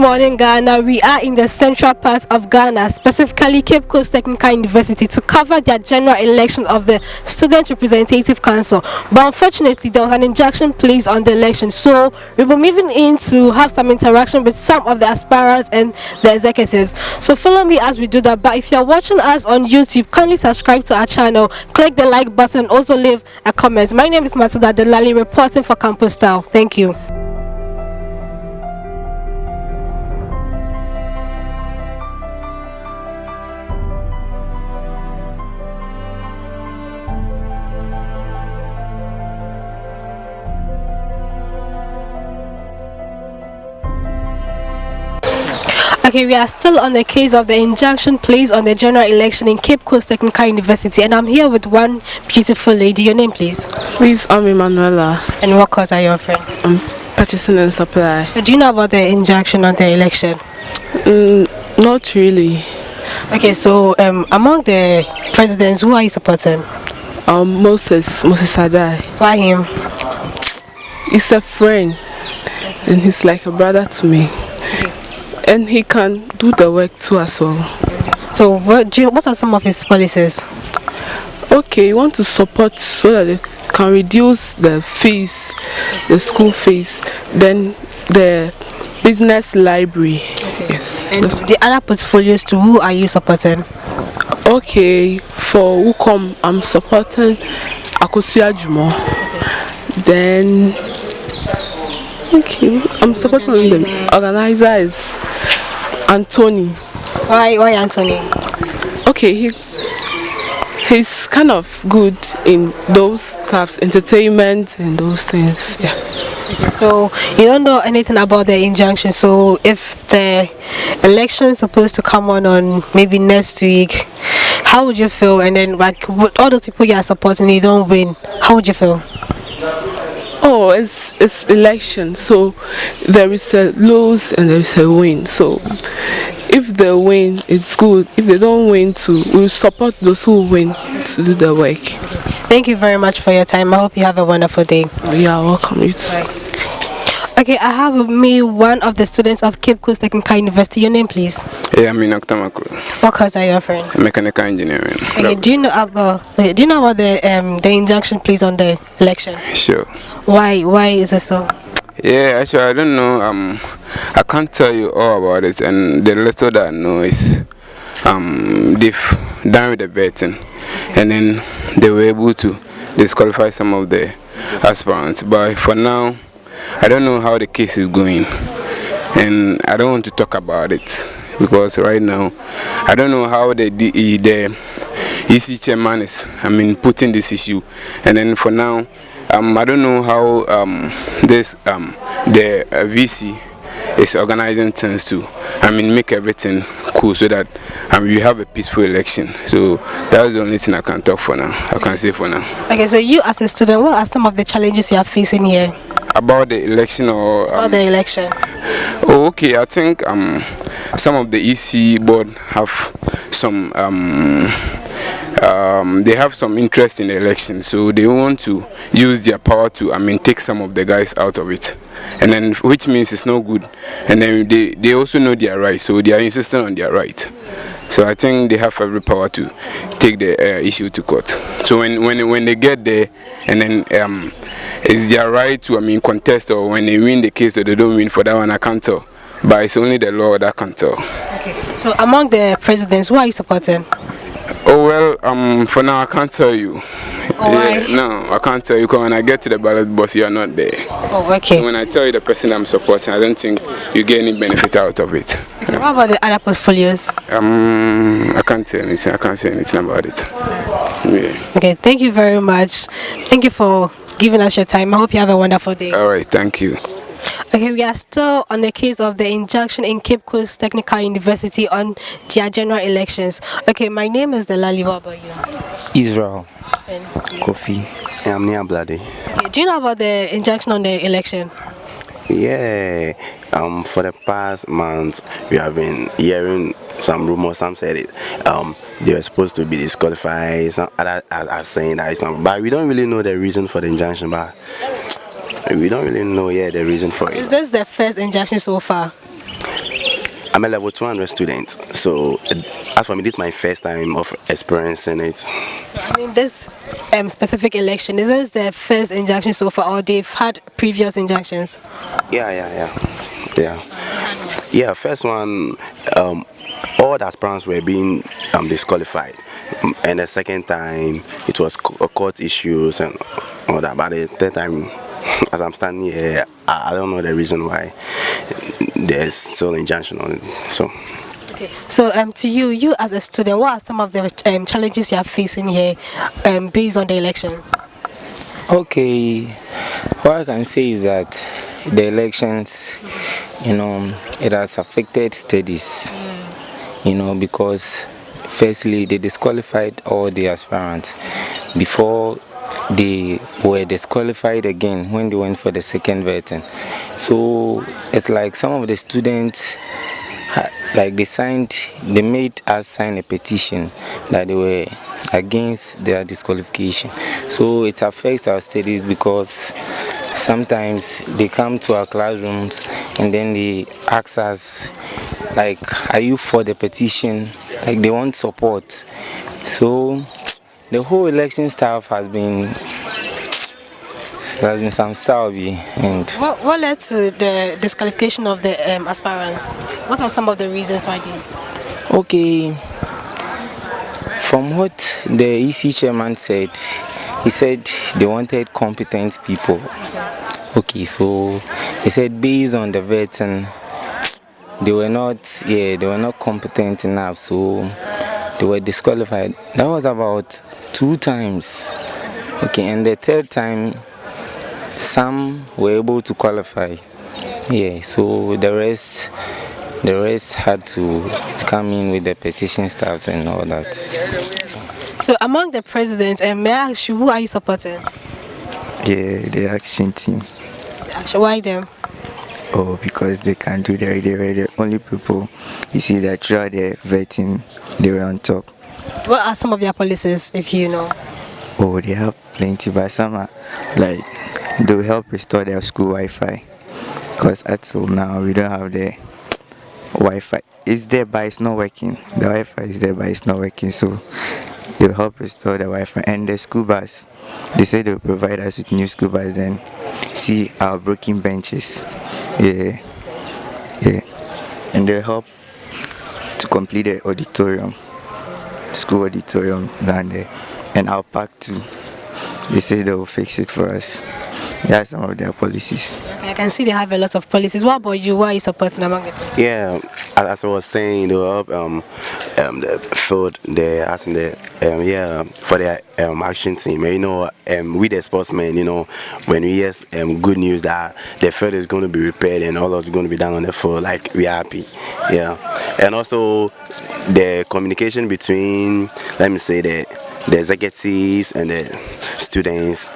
morning, Ghana. We are in the central part of Ghana, specifically Cape Coast Technical University, to cover their general election of the Student Representative Council. But unfortunately, there was an injunction placed on the election, so we'll be moving in to have some interaction with some of the aspirants and the executives. So follow me as we do that. But if you're watching us on YouTube, kindly subscribe to our channel, click the like button, and also leave a comment. My name is Matilda Delali, reporting for Campus Style. Thank you. Okay, we are still on the case of the injunction placed on the general election in Cape Coast Technical University, and I'm here with one beautiful lady. Your name, please? Please, I'm Emanuela. And what cause are you offering? I'm purchasing and supply. Do you know about the injunction on the election? Not really. Okay, so among the presidents, who are you supporting? Moses Adai. Why him? He's a friend, and he's like a brother to me. And he can do the work too as well. So what are some of his policies? Okay, you want to support so that they can reduce the fees, the school fees, then the business library. Okay. Yes. And the other portfolios too, who are you supporting? Okay, for Ukom, I'm supporting C.C.T.U. Then okay, I'm supporting the organizer is Anthony. Why Anthony? Okay, he's kind of good in those stuffs, entertainment and those things. Yeah. Okay, so you don't know anything about the injunction. So if the election is supposed to come on maybe next week, how would you feel? And then like with all those people you are supporting, you don't win, how would you feel? Oh, it's election, so there is a lose and there is a win. So if they win, it's good. If they don't win, we'll support those who win to do the work. Thank you very much for your time. I hope you have a wonderful day. Yeah, welcome. You too. Bye. Okay, I have with me one of the students of Cape Coast Technical University. Your name, please? Yeah, I'm in Octamaku. What course are you offering? Mechanical engineering. Okay, do you know about the injunction placed on the election? Sure. Why is it so? Yeah, actually I don't know. I can't tell you all about it, and the little that I know is they've done with the betting, and then they were able to disqualify some of the aspirants. But for now, I don't know how the case is going, and I don't want to talk about it because right now I don't know how the EC chairman is putting this issue, and then for now I don't know how the VC is organizing things to make everything cool so that we have a peaceful election. So that's the only thing I can talk for now. I can say for now. Okay, so you as a student, what are some of the challenges you are facing here? About the election or about the election? Oh, okay. I think some of the EC board have some they have some interest in the election, so they want to use their power to take some of the guys out of it, and then which means it's no good. And then they also know their right, so they are insisting on their right. So I think they have every power to take the issue to court. So when they get there, and then it's their right to contest, or when they win the case or they don't win, for that one I can't tell. But it's only the law that can tell. Okay. So among the presidents, who are you supporting? Oh well, for now I can't tell you. Why? No, I can't tell you because when I get to the ballot box, you are not there. Oh, okay. So when I tell you the person I'm supporting, I don't think you get any benefit out of it. Okay, what about the other portfolios? I can't tell anything. I can't say anything about it. Yeah. Okay, thank you very much. Thank you for giving us your time. I hope you have a wonderful day. All right, thank you. Okay, we are still on the case of the injunction in Cape Coast Technical University on their general elections. Okay, my name is Delali. What about you? Israel. And Kofi. I'm near Bloody. Okay, do you know about the injunction on the election? Yeah. For the past months, we have been hearing some rumors. Some said it. They were supposed to be disqualified. Some others are saying that it's not. But we don't really know the reason for the injunction. But we don't really know the reason for it. Is this the first injunction so far? I'm a level 200 student. So as for me, this is my first time of experiencing it. I mean, this specific election, is this the first injunction so far, or they've had previous injunctions? Yeah, first one, all the aspirants were being disqualified. And the second time, it was court issues and all that. But the third time, as I'm standing here, I don't know the reason why there's still injunction on it. So. Okay. So to you as a student, what are some of the challenges you are facing here based on the elections? Okay, what I can say is that the elections, it has affected studies, because firstly they disqualified all the aspirants before they were disqualified again when they went for the second vetting. So it's like some of the students, like they made us sign a petition that they were against their disqualification. So it affects our studies because sometimes they come to our classrooms and then they ask us, like, are you for the petition? Like, they want support. So the whole election staff has been some salary. And what led to the disqualification of the aspirants? What are some of the reasons why they? Okay, from what the EC chairman said, he said they wanted competent people. Okay, so he said based on the vetting, they were not competent enough, so they were disqualified. That was about 2 times. Okay, and the third time, some were able to qualify. Yeah, so the rest had to come in with the petition staffs and all that. So among the presidents, may I ask you, who are you supporting? Yeah, the action team. Why them? Oh, because they can do that. They were the only people you see that throughout the vetting they were on top. What are some of their policies, if you know? Oh, they have plenty, but some are like they will help restore their school Wi-Fi. Because until now we don't have the Wi-Fi. It's there but it's not working. The Wi-Fi is there but it's not working, so they will help restore the Wi-Fi. And the school bus, they say they will provide us with new school bus, then see our broken benches. Yeah. And they'll help to complete the auditorium, school auditorium down there. And our park too. They say they will fix it for us. That's some of their policies. Okay, I can see they have a lot of policies. What about you? Why are you supporting among the policies? Yeah, as I was saying, they will help the field, they're asking for their action team. We the sportsmen, when we hear good news that the field is going to be repaired and all of it's going to be done on the field, like, we're happy. Yeah, and also the communication between, let me say, the executives and the students,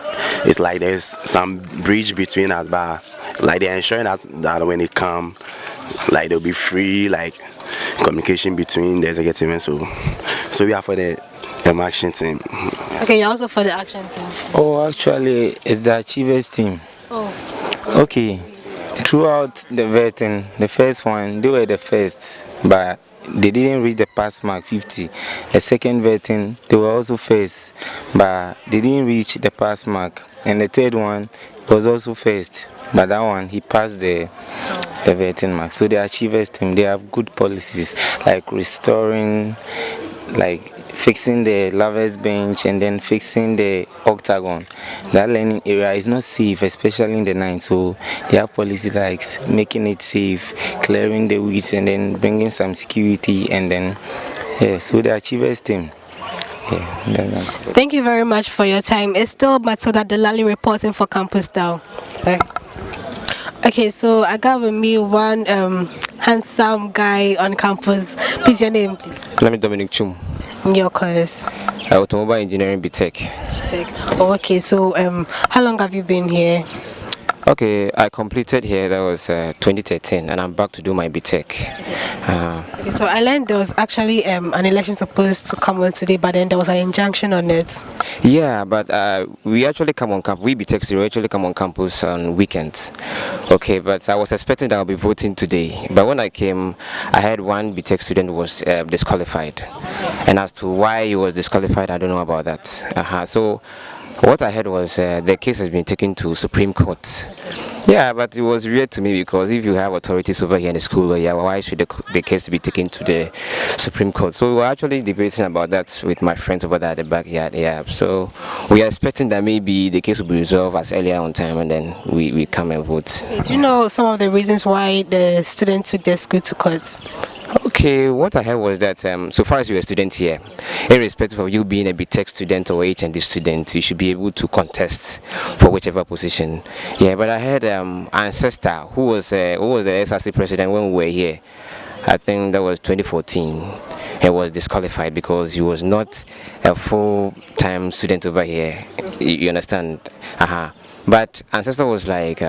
it's like there's some bridge between us, but like they're ensuring us that when they come, like they'll be free, like communication between the executive and so we are for the action team. Okay, you're also for the action team. Oh, actually, it's the achievers team. Oh. Okay, throughout the vetting, the first one, they were the first, but they didn't reach the pass mark 50. The second vetting, they were also first, but they didn't reach the pass mark. And the third one was also first, but that one he passed the vetting mark. So the achievers team, they have good policies like restoring, like fixing the lovers bench and then fixing the octagon. That learning area is not safe, especially in the night. So they have policies like making it safe, clearing the weeds, and then bringing some security. And then so the achievers team. Thank you very much for your time. It's still Matilda Delali reporting for CAMPUSSTYLE. Okay, so I got with me one handsome guy on campus. Please, your name, please. Let me Dominic Chum. Your course. Automobile engineering BTech. Oh, okay. So how long have you been here? Okay, I completed here, that was 2013, and I'm back to do my BTech. Okay, so I learned there was actually an election supposed to come on today, but then there was an injunction on it. Yeah, but we actually come on campus, we BTech students actually come on campus on weekends. Okay, but I was expecting that I'll be voting today. But when I came, I heard one BTech student was disqualified. And as to why he was disqualified, I don't know about that. So what I heard was the case has been taken to Supreme Court. Yeah, but it was weird to me because if you have authorities over here in the school, yeah, why should the case be taken to the Supreme Court? So we were actually debating about that with my friends over there at the backyard. Yeah, so we are expecting that maybe the case will be resolved as earlier on time, and then we come and vote. Do you know some of the reasons why the students took their school to court? Okay, what I heard was that so far as you're a student here, irrespective of you being a BTech student or HND student, you should be able to contest for whichever position. Yeah, but I heard Ancestor, who was the SRC president when we were here, I think that was 2014, he was disqualified because he was not a full-time student over here. You understand? But Ancestor was like,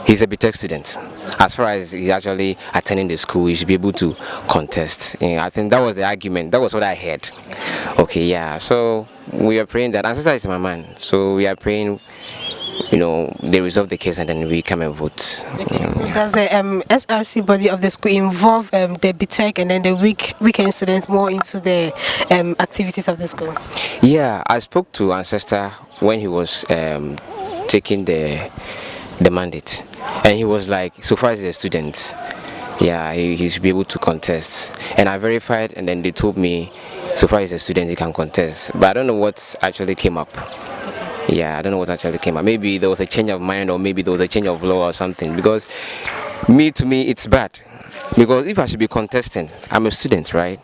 he's a BTech student. As far as he's actually attending the school, he should be able to contest. Yeah, I think that was the argument. That was what I heard. Okay, yeah. So we are praying that Ancestor is my man. So we are praying, they resolve the case and then we come and vote. Okay, so does the SRC body of the school involve the BTech and then the weekend students more into the activities of the school? Yeah, I spoke to Ancestor when he was taking the mandate, and he was like, so far as the student, yeah, he should be able to contest. And I verified, and then they told me, so far as a student, he can contest. But I don't know what actually came up. Yeah, I don't know what actually came up. Maybe there was a change of mind, or maybe there was a change of law or something. Because to me, it's bad. Because if I should be contesting, I'm a student, right?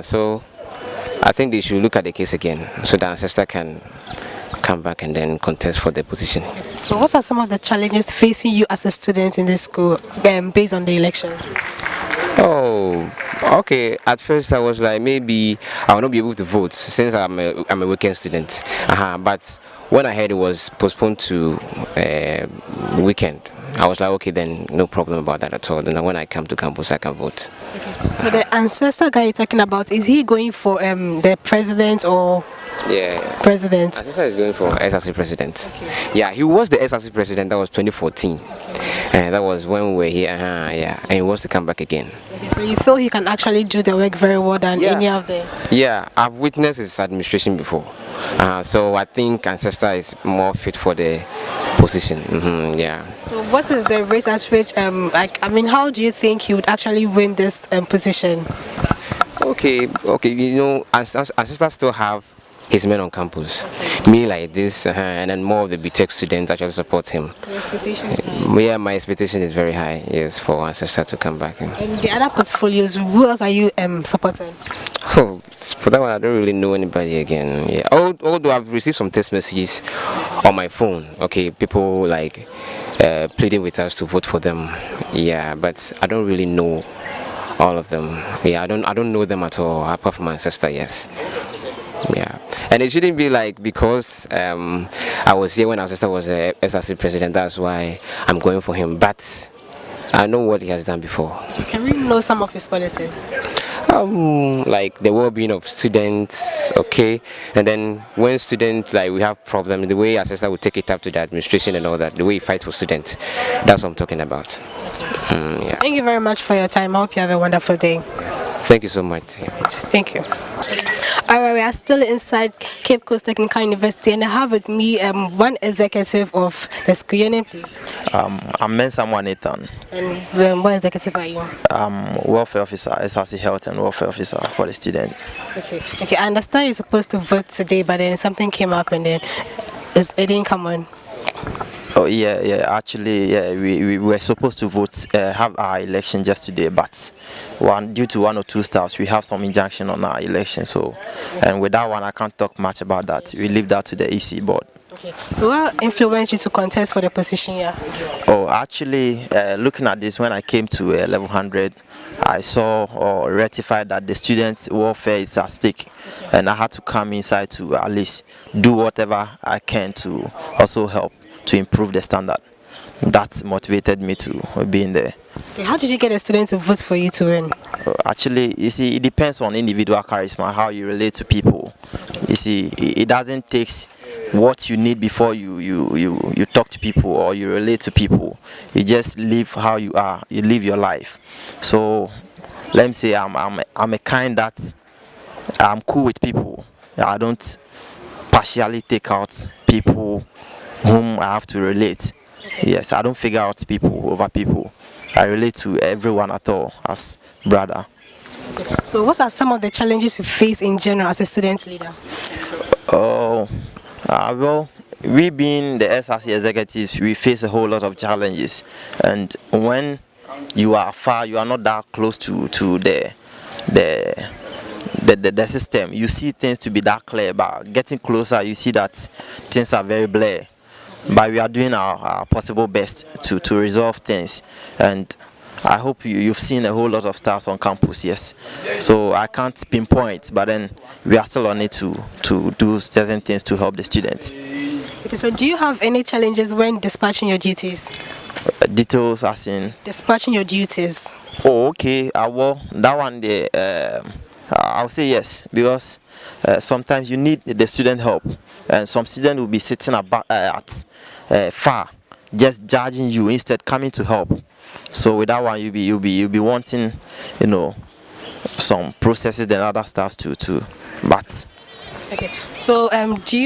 So I think they should look at the case again, so the Ancestor can come back and then contest for the position. So what are some of the challenges facing you as a student in this school based on the elections? Oh, okay. At first I was like, maybe I will not be able to vote since I'm a weekend student. But when I heard it was postponed to weekend, I was like, okay, then no problem about that at all. Then when I come to campus, I can vote. Okay. So the Ancestor guy you're talking about, is he going for the president or? Yeah. President. Ancestor is going for SRC president. Okay. Yeah, he was the SRC president. That was 2014. And that was when we were here. Yeah, and he wants to come back again. Okay, so you feel he can actually do the work very well than any of them? Yeah, I've witnessed his administration before. So I think Ancestor is more fit for the position. Yeah. So what is the rate at which, how do you think he would actually win this position? Okay, Ancestor still have his men on campus. Me like this, and then more of the BTech students actually support him. The expectation is high. Yeah, my expectation is very high, yes, for Ancestor to come back. And the other portfolios, who else are you supporting? Oh, for that one, I don't really know anybody again. Yeah, although I've received some text messages on my phone. Okay, people like pleading with us to vote for them. Yeah, but I don't really know all of them. Yeah, I don't know them at all, apart from my Ancestor, yes. Yeah, and it shouldn't be like because I was here when Ancestor was a SRC president, that's why I'm going for him. But I know what he has done before. Can we know some of his policies? Like the well-being of students, okay, and then when students we have problems, the way Ancestor will take it up to the administration and all that, the way he fights for students, that's what I'm talking about. Yeah. Thank you very much for your time. I hope you have a wonderful day. Thank you so much. Thank you. Alright, we are still inside Cape Coast Technical University, and I have with me one executive of the school. Your name, please? I'm Mensa Nathan. And what executive are you? Welfare officer, SRC Health and Welfare officer for the student. Okay, I understand you're supposed to vote today, but then something came up and then it didn't come on. Oh yeah. Actually, yeah, we were supposed to vote, have our election just today, but due to one or two staffs, we have some injunction on our election. So, and with that one, I can't talk much about that. We leave that to the EC board. Okay. So, what influenced you to contest for the position here? Oh, actually, looking at this, when I came to level 100, I saw or rectified that the students' welfare is at stake, and I had to come inside to at least do whatever I can to also help to improve the standard. That motivated me to be in there. Okay, how did you get a student to vote for you to win? Actually, you see, it depends on individual charisma, how you relate to people. You see, it doesn't take what you need before you talk to people or you relate to people. You just live how you are. You live your life. So let me say I'm a kind that I'm cool with people. I don't partially take out people whom I have to relate. Yes, I don't figure out people over people. I relate to everyone at all as brother. So what are some of the challenges you face in general as a student leader? Oh, well, we being the SRC executives, we face a whole lot of challenges. And when you are far, you are not that close to the system, you see things to be that clear, but getting closer, you see that things are very blurry. But we are doing our possible best to resolve things, and I hope you've seen a whole lot of stuff on campus. Yes, so I can't pinpoint, but then we are still on it to do certain things to help the students. Okay, so do you have any challenges when dispatching your duties? Details as in dispatching your duties. Oh, okay. Well, that one there, I'll say yes, because sometimes you need the student help, and some student will be sitting at far, just judging you instead coming to help. So with that one, you'll be wanting, some processes and other stuff too. But okay. So do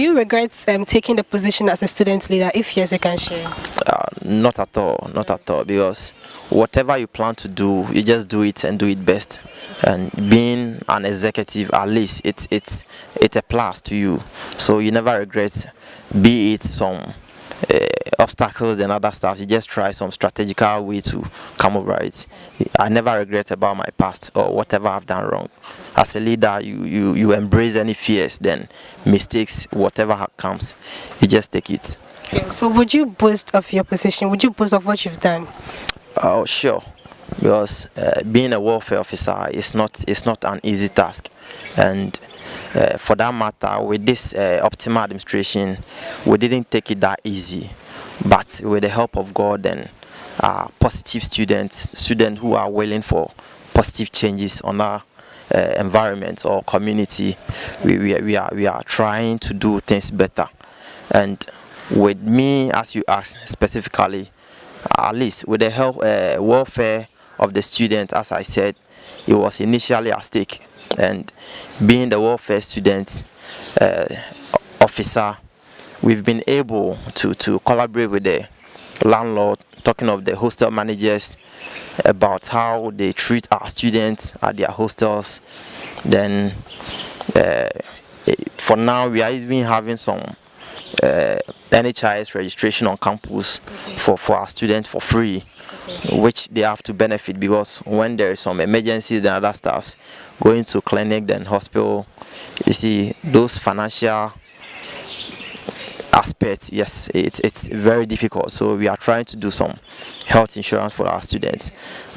you regret taking the position as a student leader? If yes, you can share. Not at all, because whatever you plan to do, you just do it and do it best. And being an executive, at least it's a plus to you, so you never regret, be it some obstacles and other stuff. You just try some strategical way to come over it. I never regret about my past or whatever I've done wrong. As a leader, you embrace any fears, then mistakes, whatever comes, you just take it. Okay, so would you boast of your position? Would you boast of what you've done? Oh, sure, because being a welfare officer is not an easy task, and for that matter, with this optimal administration, we didn't take it that easy. But with the help of God and positive students who are willing for positive changes on our environment or community, we are trying to do things better. And with me, as you asked specifically, at least with the help welfare of the students, as I said, it was initially at stake. And being the welfare student officer, we've been able to collaborate with the landlord, talking of the hostel managers about how they treat our students at their hostels. Then for now, we are even having some NHIS registration on campus for our students for free, which they have to benefit, because when there is some emergencies and other stuffs, going to clinic then hospital, you see those financial aspects, yes, it's very difficult. So we are trying to do some health insurance for our students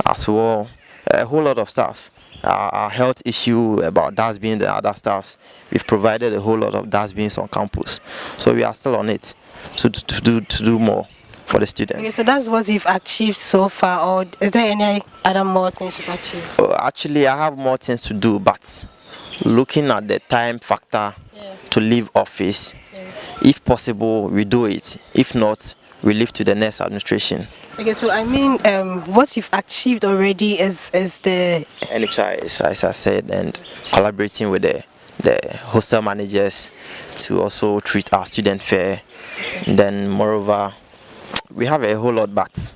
as well. A whole lot of stuffs. Our health issue about dustbins and other stuffs, we've provided a whole lot of dustbins on campus, so we are still on it to do more for the students. Okay, so that's what you've achieved so far, or is there any other more things you've achieved? Actually, I have more things to do, but looking at the time factor to leave office, if possible, we do it. If not, we leave to the next administration. Okay, so I mean, what you've achieved already is the NHIS, as I said, and collaborating with the hostel managers to also treat our student fair. And then moreover, we have a whole lot, but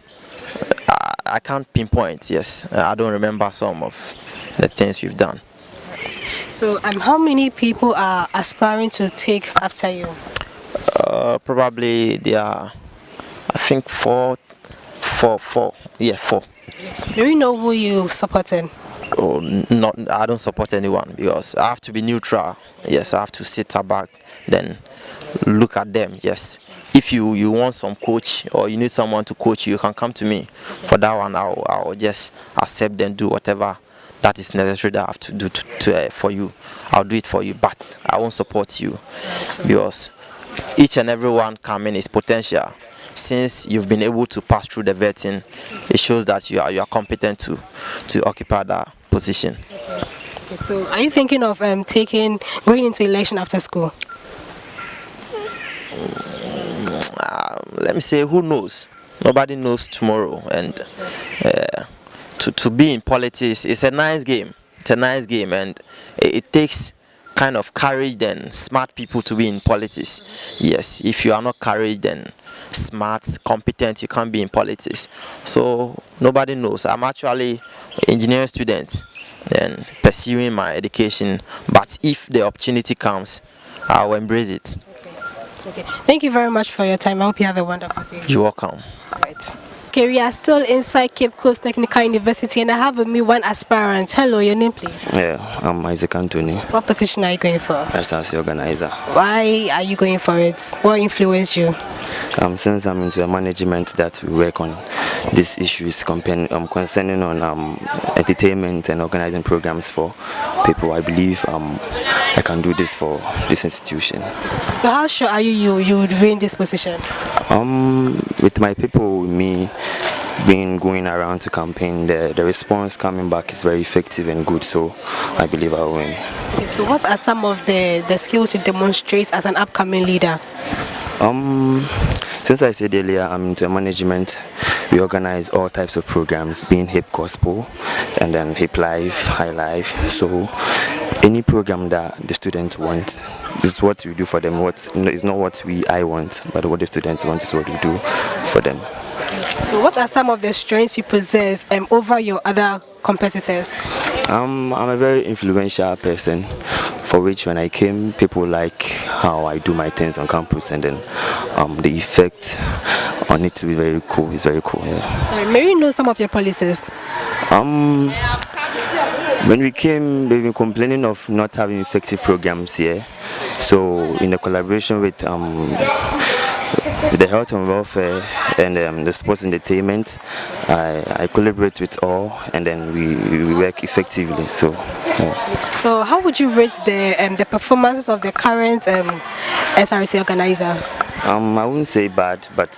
I can't pinpoint. Yes, I don't remember some of the things we've done. So how many people are aspiring to take after you? Probably there are, I think four. Yeah, four. Do you know who you supporting? Oh, not. I don't support anyone, because I have to be neutral. Yes, I have to sit back, then look at them. Yes, if you want some coach or you need someone to coach you, you can come to me. For that one, I'll just accept and do whatever that is necessary that I have to do for you. I'll do it for you, but I won't support you, because each and every one coming is potential. Since you've been able to pass through the vetting, it shows that you are competent to occupy that position. Okay, so are you thinking of going into election after school? Let me say, who knows? Nobody knows tomorrow, and to be in politics is a nice game. It's a nice game, and it takes kind of courage and smart people to be in politics. Yes, if you are not courage and smart, competent, you can't be in politics. So nobody knows. I'm actually engineering student and pursuing my education, but if the opportunity comes, I'll embrace it. Okay. Thank you very much for your time. I hope you have a wonderful day. You're welcome. Right. Okay, we are still inside Cape Coast Technical University, and I have with me one aspirant. Hello, your name please? Yeah, I'm Isaac Anthony. What position are you going for? SRC organizer. Why are you going for it? What influenced you? Since I'm into a management that we work on these issues concerning on entertainment and organizing programs for people, I believe I can do this for this institution. So how sure are you would win this position? With my people, me going around to campaign, the response coming back is very effective and good, so I believe I'll win. Okay, so what are some of the skills you demonstrate as an upcoming leader? Since I said earlier, I'm into management. We organize all types of programs, being hip gospel and then hip life, high life. So any program that the students want, this is what we do for them. It's not what I want, but what the students want is what we do for them. So what are some of the strengths you possess over your other competitors? I'm a very influential person, for which when I came, people like how I do my things on campus, and then the effect on it to be very cool. It's very cool. Yeah. May we know some of your policies? When we came, they've been complaining of not having effective programs here. So in the collaboration with the health and welfare and the sports entertainment, I collaborate with all, and then we work effectively. So so how would you rate the performances of the current SRC organizer? I wouldn't say bad, but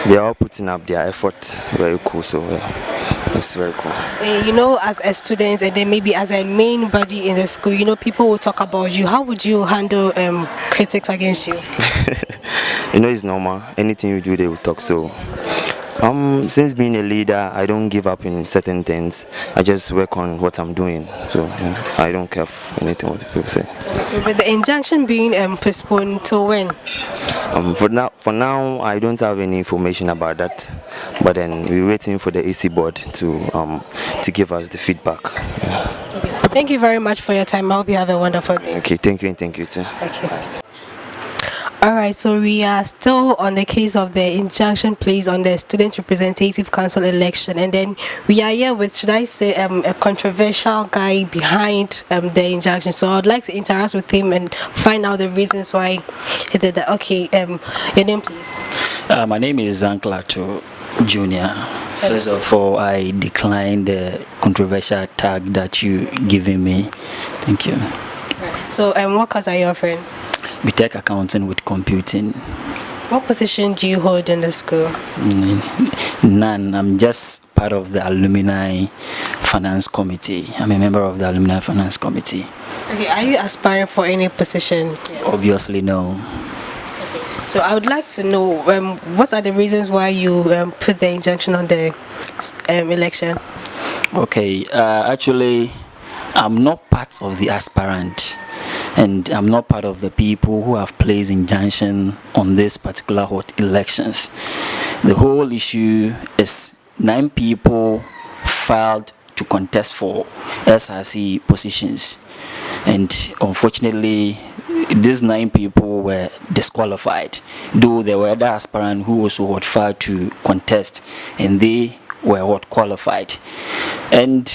they are all putting up their effort. Very cool. So it's very cool. You know, as a student and then maybe as a main body in the school, you know, people will talk about you. How would you handle critics against you? You know, it's normal. Anything you do, they will talk. So since being a leader, I don't give up in certain things. I just work on what I'm doing. So I don't care for anything what people say. So with the injunction being postponed till when? For now, I don't have any information about that. But then we're waiting for the AC board to give us the feedback. Yeah. Okay. Thank you very much for your time. I hope you have a wonderful day. Okay, thank you, and thank you too. Thank you. Alright, so we are still on the case of the injunction placed on the Student Representative Council election, and then we are here with, should I say, a controversial guy behind the injunction. So I'd like to interact with him and find out the reasons why he did that. Okay, your name please? My name is Zanklato Jr. First of all, I decline the controversial tag that you given me. Thank you. So what course are you offering? BTech accounting with computing. What position do you hold in the school? None. I'm just part of the alumni finance committee. I'm a member of the alumni finance committee. Okay, are you aspiring for any position? Yes. Obviously no. Okay. So I would like to know what are the reasons why you put the injunction on the election? Okay, actually I'm not part of the aspirant, and I'm not part of the people who have placed injunction on this particular hot elections. The whole issue is 9 people filed to contest for SRC positions, and unfortunately these 9 people were disqualified, though there were other aspirants who also had filed to contest and they were what qualified. And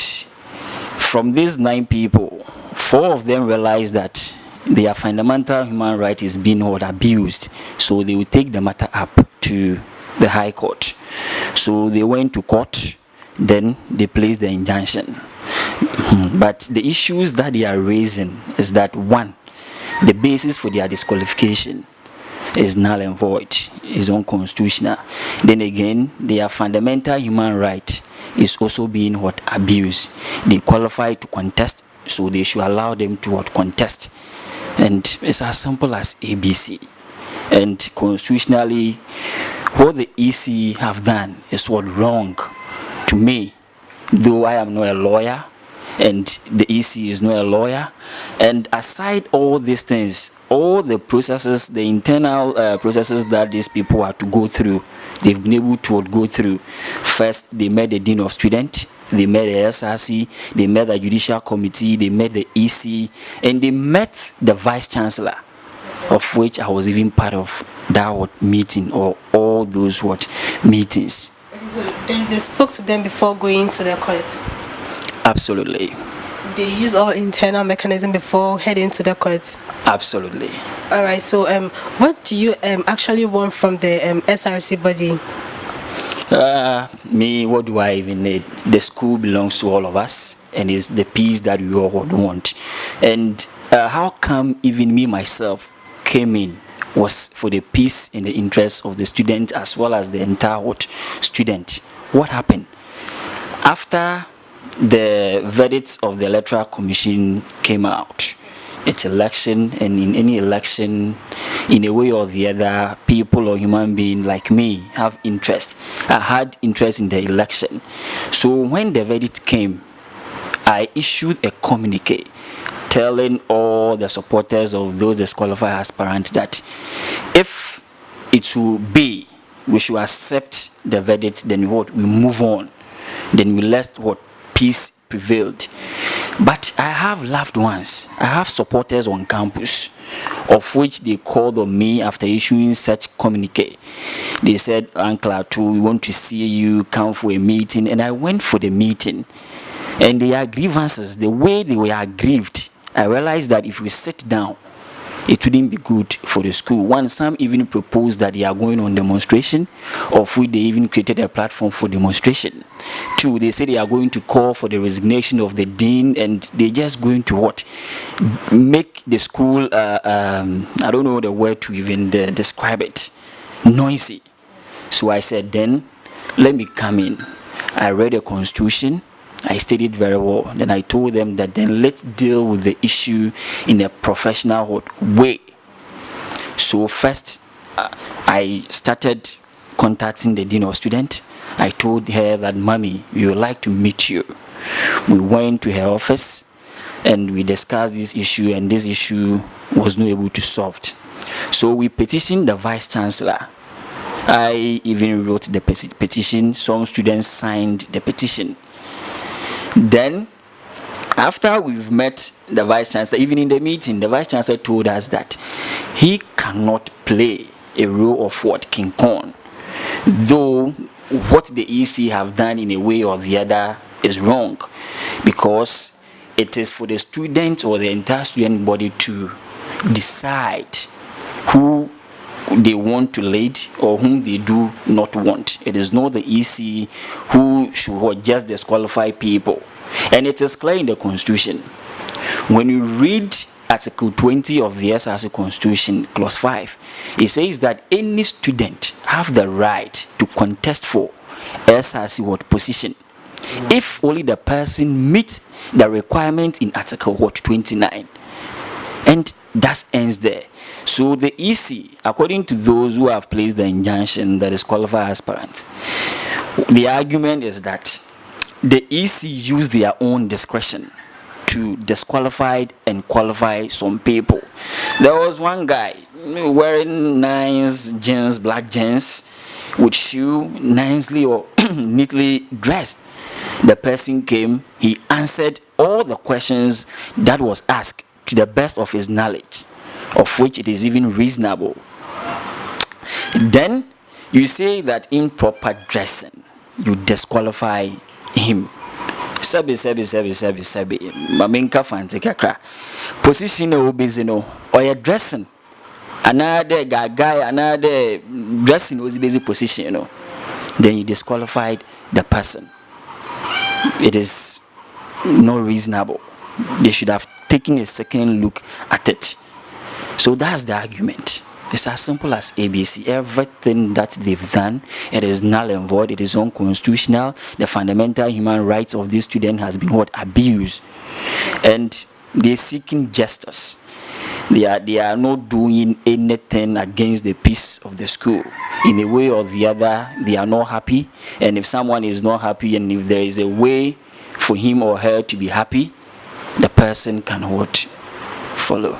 from these 9 people, 4 of them realized that their fundamental human right is being abused, so they will take the matter up to the High Court. So they went to court, then they placed the injunction. But the issues that they are raising is that, 1, the basis for their disqualification. is null and void, is unconstitutional. Then again, their fundamental human right is also being what abused. They qualify to contest, so they should allow them to what contest. And it's as simple as ABC. And constitutionally, what the EC have done is what wrong to me, though I am not a lawyer and the EC is not a lawyer. And aside all these things, all the processes, the internal processes that these people have to go through, they've been able to go through. First, they met the Dean of Students, they met the SRC, they met the Judicial Committee, they met the EC, and they met the Vice Chancellor, of which I was even part of that meeting, or all those meetings. So they spoke to them before going to the courts? Absolutely. They use all internal mechanism before heading to the courts? Absolutely. All right, so what do you actually want from the SRC body? Me, what do I even need? The school belongs to all of us, and it's the peace that we all want. And how come even me myself came in was for the peace and the interest of the student as well as the entire student. What happened? After the verdicts of the Electoral Commission came out, it's election, and in any election, in a way or the other, people or human beings like me have interest. I had interest in the election. So when the verdict came, I issued a communique telling all the supporters of those disqualified aspirants that if it will be, we should accept the verdict, then we move on. Then we let peace prevailed. But I have loved ones, I have supporters on campus, of which they called on me after issuing such communique. They said, Uncle Atu, we want to see you, come for a meeting. And I went for the meeting. And their grievances, the way they were aggrieved, I realized that if we sit down, it wouldn't be good for the school. One, some even proposed that they are going on demonstration, of which they even created a platform for demonstration. Two, they say they are going to call for the resignation of the dean, and they're just going to make the school, I don't know the word to even describe it, noisy. So I said, then, let me come in. I read the constitution. I studied very well. Then I told them that then let's deal with the issue in a professional way. So first, I started contacting the Dean of Students. I told her that, Mommy, we would like to meet you. We went to her office and we discussed this issue, and this issue was not able to solve. So we petitioned the Vice Chancellor. I even wrote the petition. Some students signed the petition. Then, after we've met the Vice Chancellor, even in the meeting, the Vice Chancellor told us that he cannot play a role of King Kong, though what the EC have done in a way or the other is wrong, because it is for the student or the entire student body to decide who they want to lead or whom they do not want. It is not the EC who should just disqualify people. And it is clear in the Constitution. When you read Article 20 of the SRC Constitution, Clause 5, it says that any student have the right to contest for SRC position if only the person meets the requirement in Article 29. And that ends there. So the EC, according to those who have placed the injunction that is qualified aspirant, the argument is that the EC used their own discretion to disqualify and qualify some people. There was one guy wearing nice jeans, black jeans, with shoe nicely or neatly dressed. The person came, he answered all the questions that was asked to the best of his knowledge, of which it is even reasonable. Then you say that improper dressing, you disqualify him. Sabi. Mamenka fante kakra. Position no busy or your dressing. Another guy, another dressing was busy position, Then you disqualified the person. It is not reasonable. They should have taken a second look at it. So that's the argument. It's as simple as ABC. Everything that they've done, it is null and void. It is unconstitutional. The fundamental human rights of this student has been what? Abused. And they're seeking justice. They are not doing anything against the peace of the school. In a way or the other, they are not happy. And if someone is not happy, and if there is a way for him or her to be happy, the person can what? Follow.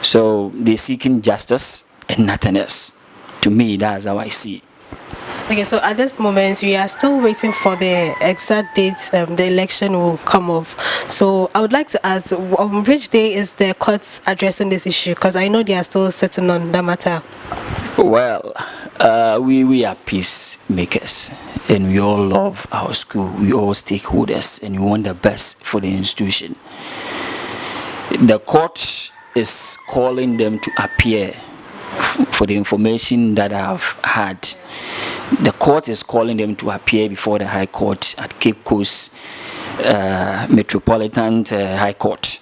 So they're seeking justice and nothing else. To me, that's how I see it. Okay, so at this moment, we are still waiting for the exact date the election will come off. So I would like to ask, on which day is the court addressing this issue? Because I know they are still sitting on that matter. Well, we are peacemakers, and we all love our school. We all stakeholders, and we want the best for the institution. The court is calling them to appear. For the information that I've had, the court is calling them to appear before the High Court at Cape Coast Metropolitan High Court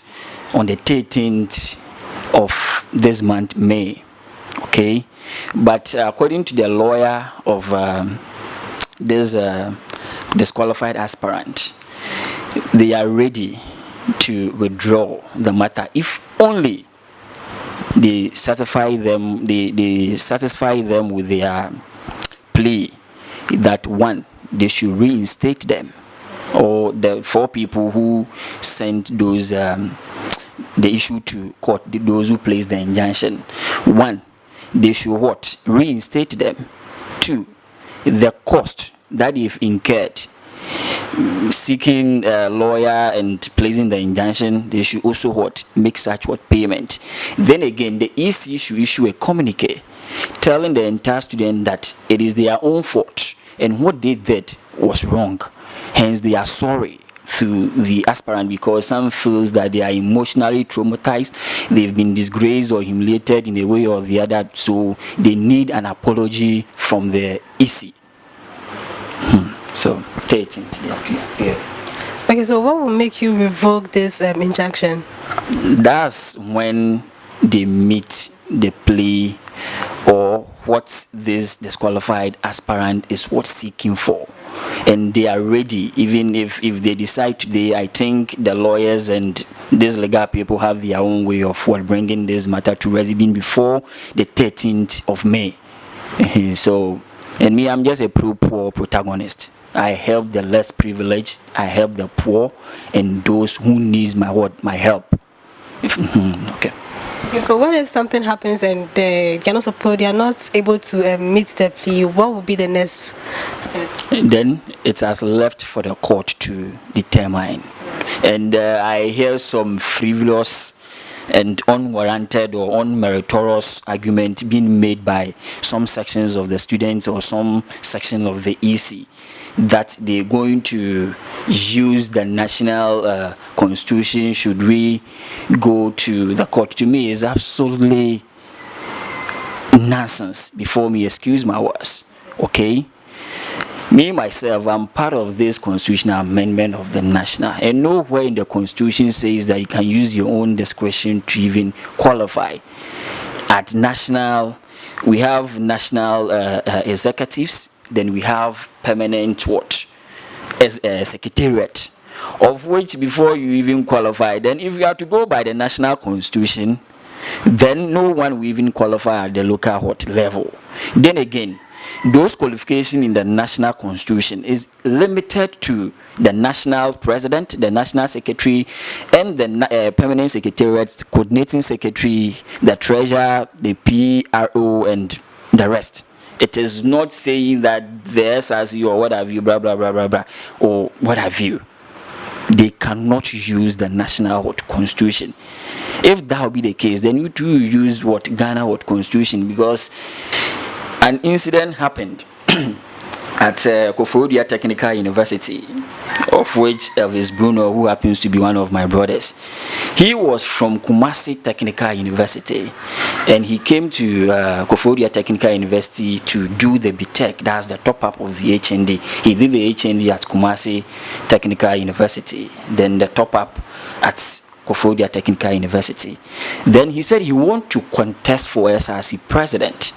on the 13th of this month, May. Okay, but according to the lawyer of this disqualified aspirant, they are ready to withdraw the matter if only they satisfy them with their plea that one, they should reinstate them, or the 4 people who sent those the issue to court, those who placed the injunction. 1, they should what? Reinstate them. 2, the cost that they've incurred seeking a lawyer and placing the injunction, they should also what? Make such what? Payment. Then again, the EC should issue a communique telling the entire student that it is their own fault and what they did was wrong. Hence, they are sorry to the aspirant because some feels that they are emotionally traumatized, they've been disgraced or humiliated in a way or the other, so they need an apology from the EC. So, 13th, yeah. Okay, so what will make you revoke this injunction? That's when they meet the plea or what this disqualified aspirant is what seeking for. And they are ready, even if they decide today. I think the lawyers and these legal people have their own way of what bringing this matter to rest before the 13th of May. So, and me, I'm just a poor protagonist. I help the less privileged, I help the poor and those who needs my help. Okay. Okay, so what if something happens and they are not able to meet the plea? What will be the next step? Then it has left for the court to determine. And I hear some frivolous and unwarranted or unmeritorious argument being made by some sections of the students or some section of the EC that they're going to use the national constitution should we go to the court. To me, is absolutely nonsense. Before me, excuse my words. Okay, me myself, I'm part of this constitutional amendment of the national, and nowhere in the constitution says that you can use your own discretion to even qualify. At national, we have national executives, then we have permanent watch as a secretariat, of which before you even qualify, then if you have to go by the national constitution, then no one will even qualify at the local level. Then again, those qualifications in the national constitution is limited to the national president, the national secretary, and the permanent secretariat, coordinating secretary, the treasurer, the PRO, and the rest. It is not saying that the SRC or what have you, blah, blah, blah, blah, blah, or what have you. They cannot use the national constitution. If that will be the case, then you too use Ghana constitution, because an incident happened at Koforidua Technical University, of which Elvis Bruno, who happens to be one of my brothers, he was from Kumasi Technical University, and he came to Koforidua Technical University to do the BTech, that's the top-up of the HND. He did the HND at Kumasi Technical University, then the top-up at Kofodia Technical University. Then he said he want to contest for SRC president.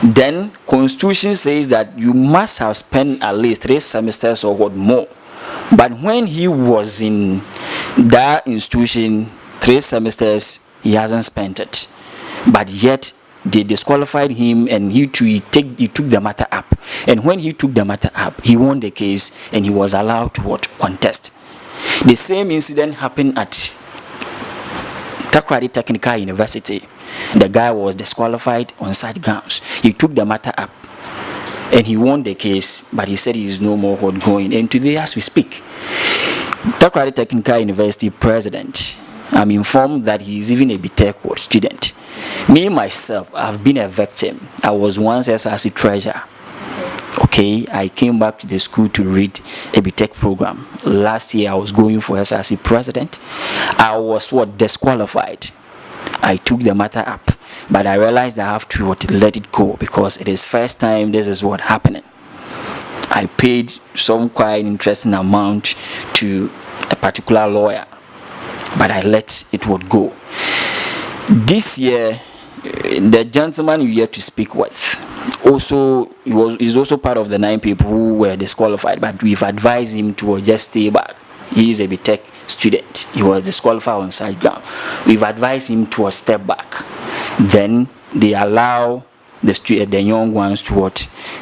Then constitution says that you must have spent at least 3 semesters or what more. But when he was in that institution 3 semesters, he hasn't spent it. But yet they disqualified him, and he took the matter up. And when he took the matter up, he won the case and he was allowed to contest. The same incident happened at Takoradi Technical University. The guy was disqualified on such grounds. He took the matter up and he won the case, but he said he is no more going. And today, as we speak, Takoradi Technical University president, I'm informed that he is even a BTech student. Me, myself, I've been a victim. I was once SRC treasurer. Okay, I came back to the school to read a BTech program. Last year, I was going for SRC president. I was disqualified. I took the matter up, but I realized I have to let it go because it is first time this is what happening. I paid some quite interesting amount to a particular lawyer, but I let it go. This year, the gentleman you here to speak with also is also part of the 9 people who were disqualified, but we've advised him to just stay back. He is a BTech student. He was disqualified on such ground. We've advised him to step back. Then they allow the young ones to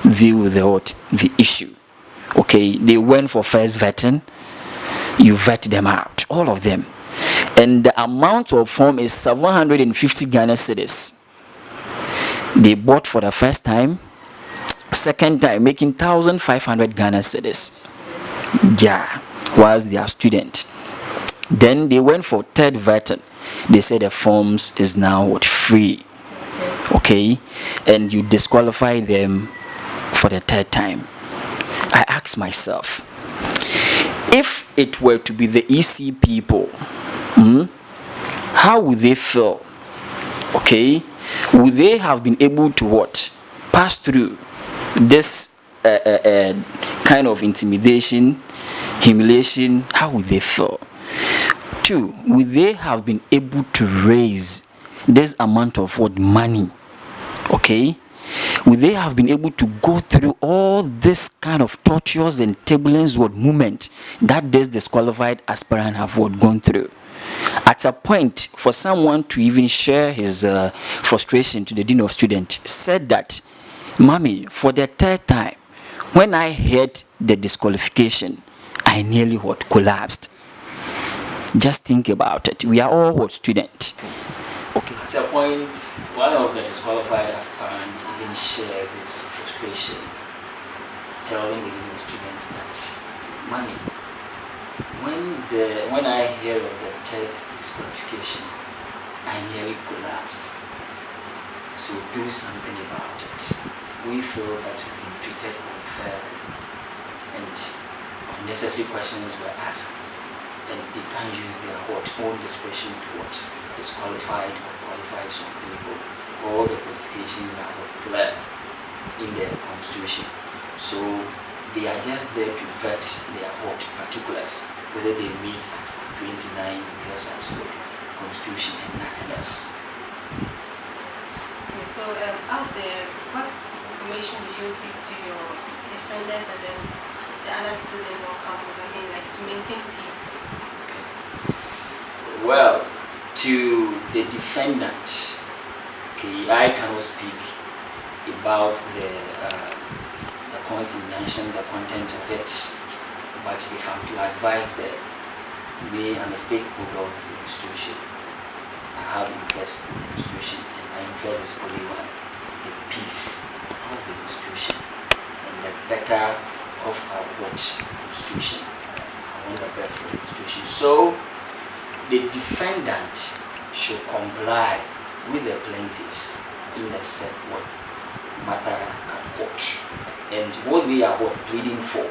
deal with the issue. Okay, they went for first vetting. You vet them out, all of them. And the amount of form is 750 Ghana cedis. They bought for the first time, second time making 1,500 Ghana cedis. Yeah, was their student. Then they went for third vetting. They said the forms is now free. Okay, and you disqualify them for the third time. I asked myself, if it were to be the EC people, how would they feel? Okay, would they have been able to pass through this kind of intimidation, humiliation? How would they feel? 2, would they have been able to raise this amount of money? Okay, would they have been able to go through all this kind of tortures and turbulence movement that this disqualified aspirant have gone through? At a point, for someone to even share his frustration to the dean of students, said that, "Mommy, for the third time, when I heard the disqualification, I nearly collapsed." Just think about it. We are all students. Okay. At a point, one of the disqualified aspirants even shared this frustration, telling the dean of students that, "Mommy, when I hear of the third disqualification, I nearly collapsed. So do something about it. We feel that we've been treated unfairly, and unnecessary questions were asked, and they can't use their own discretion to disqualify or qualify some people. All the qualifications are clear in the constitution. So they are just there to vet their particulars, whether they meet Article 29 USS Constitution and nothing else." Okay, so out there, what information would you give to your defendants and then the other students on campus? I mean, like, to maintain peace. Okay. Well, to the defendant, okay, I cannot speak about the injunction, the content of it, but if I'm to advise them, me, I'm a stakeholder of the institution. I have interest in the institution, and my interest is only one: the peace of the institution and the better of our institution. I want the best for the institution. So the defendant should comply with the plaintiffs in the said matter at court. And what they are pleading for,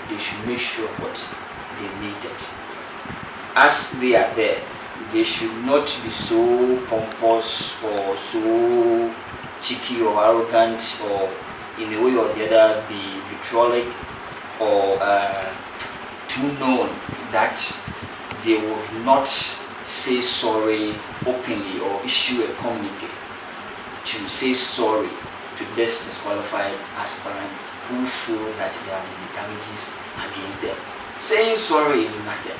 they should make sure they meet it. As they are there, they should not be so pompous or so cheeky or arrogant, or in a way or the other be vitriolic or too known that they would not say sorry openly or issue a communique to say sorry to this disqualified aspirant who feel that there has been damages against them. Saying sorry is nothing,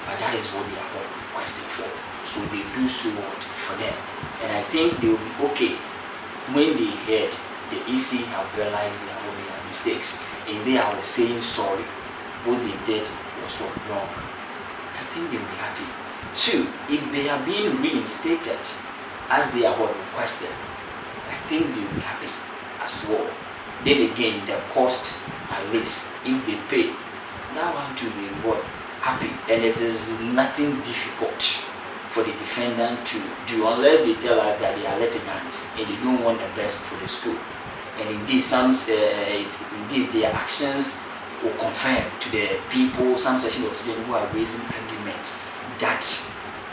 but that is what they are all requesting for. So they do so for them. And I think they will be okay when they heard the EC have realized their mistakes and they are saying sorry. What they did was wrong. I think they will be happy. 2, if they are being reinstated as they are all requested, I think they will be happy as well. Then again, the cost, at least if they pay, that one too they will be happy. And it is nothing difficult for the defendant to do, unless they tell us that they are litigants and they don't want the best for the school. And indeed, indeed their actions will confirm to the people, some section of students who are raising argument that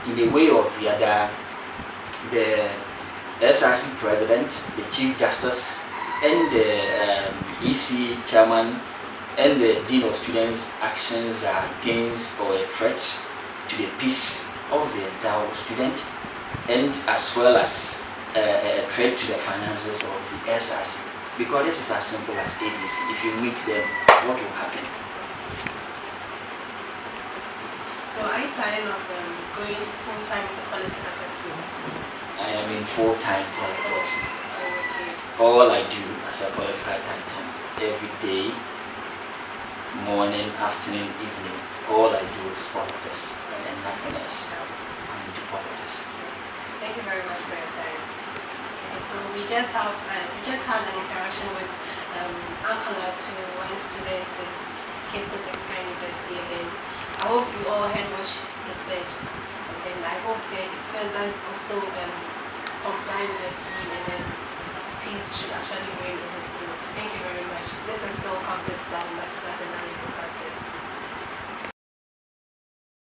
in a way or the other, the SRC president, the chief justice, and the EC chairman and the dean of students' actions are against or a threat to the peace of the entire student, and as well as a threat to the finances of the SRC. Because this is as simple as ABC. If you meet them, what will happen? So are you planning on going full-time into politics after school? I am in full-time politics. Okay. All I do as a political titan, every day, morning, afternoon, evening, all I do is politics and nothing else. I'm into politics. Thank you very much for your time. Okay, so we just had an interaction with Ankala to one student in KAMPUSSTYLE University, and then I hope you all heard what he said, and then I hope the defendants also comply with the plea, and then peace should actually reign in the school. Thank you very much. This is still KAMPUSSTYLE.